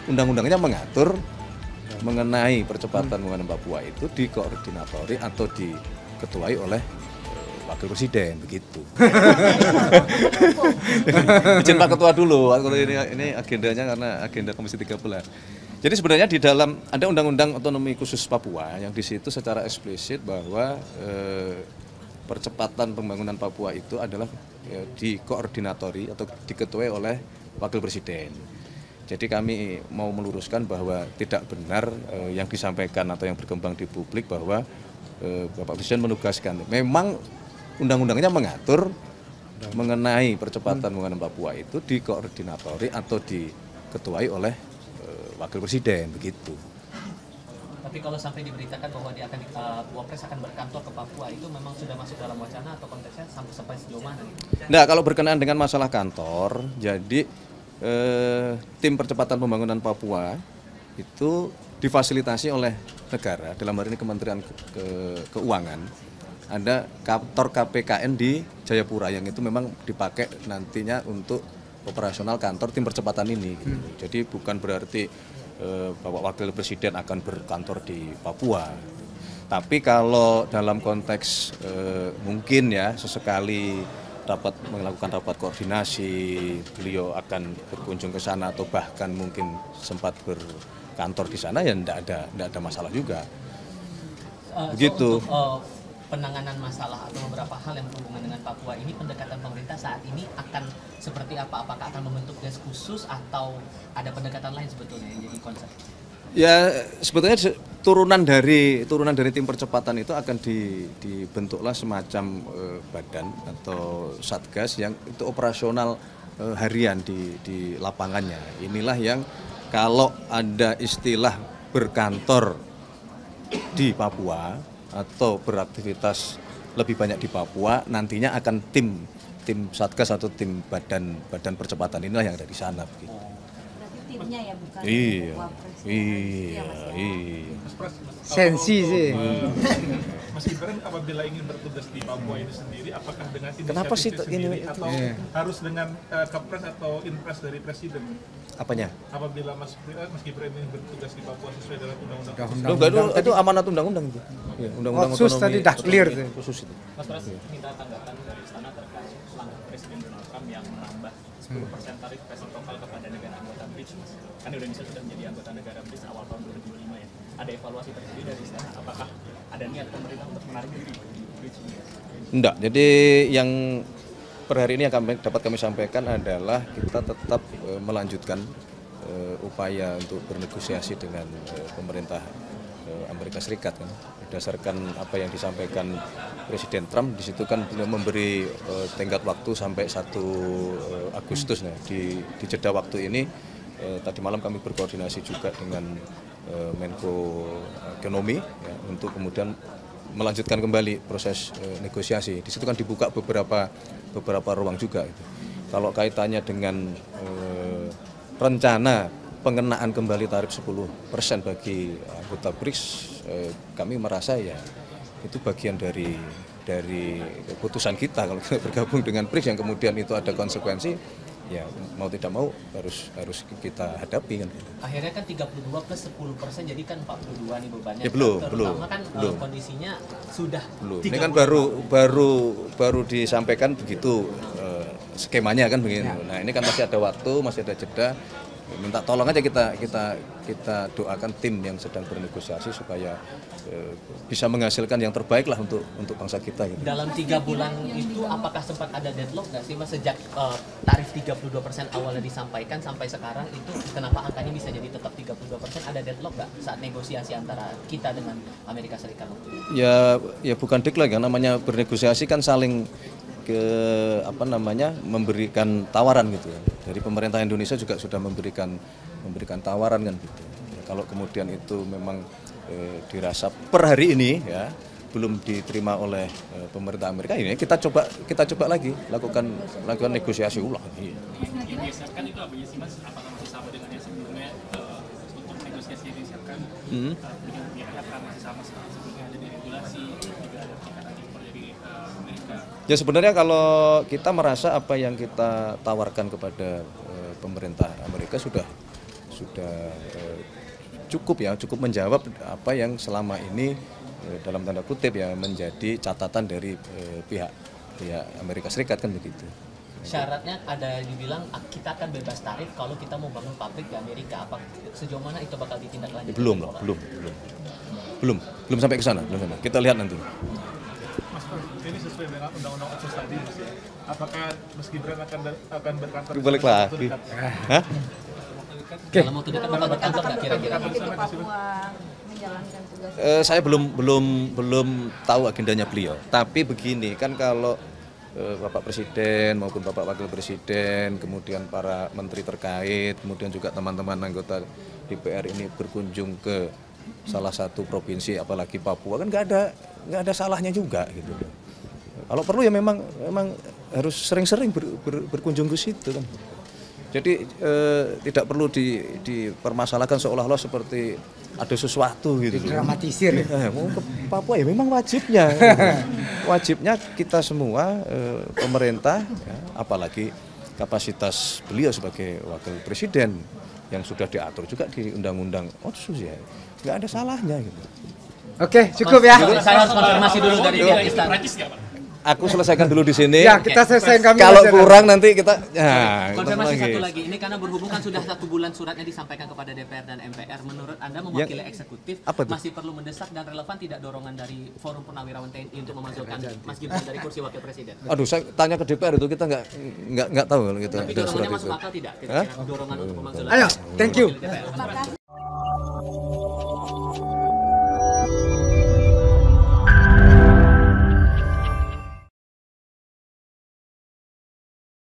undang-undangnya mengatur mengenai percepatan pembangunan Papua itu dikoordinatori atau diketuai oleh Wakil Presiden begitu. Izin Pak Ketua dulu, kalau ini agendanya karena agenda Komisi 13. Jadi sebenarnya di dalam ada Undang-Undang Otonomi Khusus Papua yang di situ secara eksplisit bahwa percepatan pembangunan Papua itu adalah dikoordinatori atau diketuai oleh Wakil Presiden. Jadi kami mau meluruskan bahwa tidak benar yang disampaikan atau yang berkembang di publik bahwa Bapak Presiden menugaskan. Memang undang-undangnya mengatur mengenai percepatan pembangunan Papua itu dikoordinatori atau diketuai oleh Wakil Presiden begitu. Tapi kalau sampai diberitakan bahwa dia akan Wapres akan berkantor ke Papua, itu memang sudah masuk dalam wacana atau konteksnya sampai sejauh mana? Nah, kalau berkenaan dengan masalah kantor, jadi tim percepatan pembangunan Papua itu difasilitasi oleh negara, dalam hal ini Kementerian Keuangan. Ada kantor KPKN di Jayapura yang itu memang dipakai nantinya untuk operasional kantor tim percepatan ini. Gitu. Jadi bukan berarti Bapak Wakil Presiden akan berkantor di Papua. Tapi kalau dalam konteks mungkin ya sesekali melakukan rapat koordinasi, beliau akan berkunjung ke sana atau bahkan mungkin sempat berkantor di sana ya tidak ada masalah juga. Begitu. So, untuk penanganan masalah atau beberapa hal yang berhubungan dengan Papua ini, pendekatan pemerintah saat ini akan seperti apa? Apakah akan membentuk desk khusus atau ada pendekatan lain sebetulnya yang jadi konsep? Ya sebetulnya turunan dari tim percepatan itu akan dibentuklah semacam badan atau satgas yang itu operasional harian di lapangannya. Inilah yang kalau ada istilah berkantor di Papua atau beraktivitas lebih banyak di Papua, nantinya akan tim satgas atau tim badan percepatan inilah yang ada di sana begitu. Timnya ya bukan Wapres. Iya. Sensi sih. Mas Gibran apabila ingin bertugas di Papua itu sendiri, apakah dengan Kenapa sih inisiatif ini sendiri atau harus dengan kepres atau inpres dari Presiden? Apanya? Apabila Mas Gibran ingin bertugas di Papua sesuai dengan undang-undang. Itu amanat undang-undang itu. Ya, undang-undang Khusus otonomi tadi dah clear tuh. khusus itu. Mas Pras minta tanggapan dari istana terkait langkah Presiden Donald Trump yang menambah 10% tarif resiprokal kepada negara anggota BRICS. Kan Indonesia sudah menjadi anggota negara BRICS awal tahun 2025 ya. Ada evaluasi tersendiri dari istana, apakah ada niat pemerintah untuk menarik diri di BRICS ini? Enggak, jadi yang per hari ini yang dapat kami sampaikan adalah kita tetap melanjutkan upaya untuk bernegosiasi dengan pemerintah Amerika Serikat kan. Berdasarkan apa yang disampaikan Presiden Trump, di situ kan beliau memberi tenggat waktu sampai 1 Agustus. Nah, di jeda waktu ini tadi malam kami berkoordinasi juga dengan Menko Ekonomi ya, untuk kemudian melanjutkan kembali proses negosiasi. Di situ kan dibuka beberapa ruang juga. Gitu. Kalau kaitannya dengan rencana pengenaan kembali tarif 10% bagi anggota BRICS, kami merasa ya itu bagian dari keputusan kita kalau kita bergabung dengan BRICS yang kemudian itu ada konsekuensi, ya mau tidak mau harus kita hadapi kan. Akhirnya kan 32 plus 10%, jadi kan 42 nih bebannya. Ya, belum. Kan kondisinya sudah Belum. Ini kan baru disampaikan begitu skemanya kan begini. Nah, ini kan masih ada waktu, masih ada jeda. Minta tolong aja kita doakan tim yang sedang bernegosiasi supaya bisa menghasilkan yang terbaik lah untuk bangsa kita. Gitu. Dalam 3 bulan itu apakah sempat ada deadlock nggak sih Mas, sejak tarif 32% awalnya disampaikan sampai sekarang itu kenapa angkanya bisa jadi tetap 32%? Ada deadlock nggak saat negosiasi antara kita dengan Amerika Serikat waktu itu? Ya bukan deadlock ya, namanya bernegosiasi kan saling memberikan tawaran gitu ya. Dari pemerintah Indonesia juga sudah memberikan tawaran kan gitu. Ya, kalau kemudian itu memang dirasa per hari ini ya belum diterima oleh pemerintah Amerika, ini kita coba lagi lakukan negosiasi ulang. Iya. Digeserkan itu apa sih Mas? Apakah masih sama dengan yang sebelumnya untuk negosiasi digeserkan dengan pihak masih sama sebelumnya ada regulasi juga ada tingkatan impor dari Amerika? Ya sebenarnya kalau kita merasa apa yang kita tawarkan kepada pemerintah Amerika sudah cukup menjawab apa yang selama ini dalam tanda kutip ya menjadi catatan dari pihak Amerika Serikat kan begitu. Syaratnya ada dibilang kita akan bebas tarif kalau kita mau bangun pabrik di Amerika. Apa sejauh mana itu bakal ditindaklanjuti? Belum sampai ke sana, belum sampai. Kita lihat nanti. Mas Pram, ini sesuai dengan undang-undang otsus tadi Mas ya. Apakah Mas Gibran akan berkantor di Balik sana dalam lagi. waktu dekat? Hah? Dalam waktu dekat bakal berkantor nggak kira-kira? Di Papua menjalankan tugas. Saya belum tahu agendanya beliau. Tapi begini kan kalau Bapak Presiden maupun Bapak Wakil Presiden, kemudian para menteri terkait, kemudian juga teman-teman anggota DPR ini berkunjung ke salah satu provinsi, apalagi Papua kan nggak ada salahnya juga gitu. Kalau perlu ya memang harus sering-sering berkunjung ke situ kan. Jadi tidak perlu dipermasalahkan seolah-olah seperti ada sesuatu gitu. Dramatisir. Mau ke Papua ya memang wajibnya. Wajibnya kita semua pemerintah, ya, apalagi kapasitas beliau sebagai wakil presiden yang sudah diatur juga di undang-undang otsus ya, nggak ada salahnya gitu. Oke, cukup ya. Saya harus konfirmasi dulu dari pihak istana. Prancis nggak, Pak? Aku selesaikan dulu di sini. Ya, kita selesaikan kami. Kalau aja. kurang nanti kita ketemu Konfirmasi lagi. satu lagi, ini karena berhubungan sudah 1 bulan suratnya disampaikan kepada DPR dan MPR. Menurut Anda mewakili eksekutif, apa tuh? masih perlu mendesak dan relevan tidak dorongan dari Forum Purnawirawan TNI untuk memasukkan Mas Gibran dari kursi wakil presiden? Aduh, saya tanya ke DPR itu kita nggak tahu kalau kita Tapi ada surat dorongannya masuk itu. akal tidak? Kira-kira dorongan untuk memasukkan Ayo, thank you. DPR. Apakah